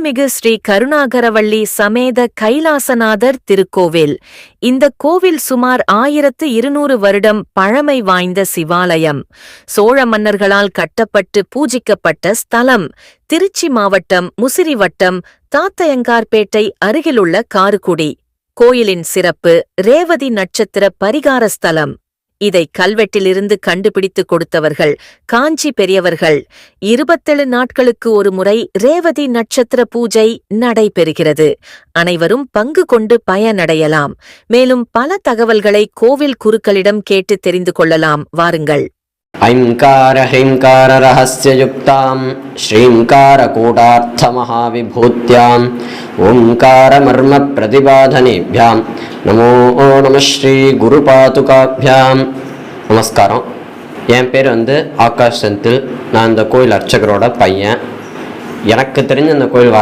அருள்மிகு ஸ்ரீ கருணாகரவள்ளி சமேத கைலாசநாதர் திருக்கோவில். இந்த கோவில் சுமார் 1200 வருடம் பழமை வாய்ந்த சிவாலயம். சோழ மன்னர்களால் கட்டப்பட்டு பூஜிக்கப்பட்ட ஸ்தலம். திருச்சி மாவட்டம் முசிறி வட்டம் தாத்தையங்கார்பேட்டை அருகிலுள்ள காருக்குடி. கோயிலின் சிறப்பு ரேவதி நட்சத்திர பரிகார ஸ்தலம். இதை கல்வெட்டிலிருந்து கண்டுபிடித்து கொடுத்தவர்கள் காஞ்சி பெரியவர்கள். 27 நாட்களுக்கு ஒரு முறை ரேவதி நட்சத்திர பூஜை நடைபெறுகிறது. அனைவரும் பங்கு கொண்டு பயனடையலாம். மேலும் பல தகவல்களை கோவில் குருக்களிடம் கேட்டு தெரிந்து கொள்ளலாம். வாருங்கள். ஐங்கார ஹைங்கார ரஹஸ்யயுக்தாம் ஸ்ரீங்கார கூடார்த்த மகாவிபூத்யாம் ஓங்கார மர்ம பிரதிபாதனேபியாம் நமோ நம ஸ்ரீ குரு பாதுகாபியாம். நமஸ்காரம். என் பேர் ஆகாஷ் செந்தில். நான் இந்த கோயில் அர்ச்சகரோட பையன். எனக்கு தெரிஞ்ச இந்த கோயில்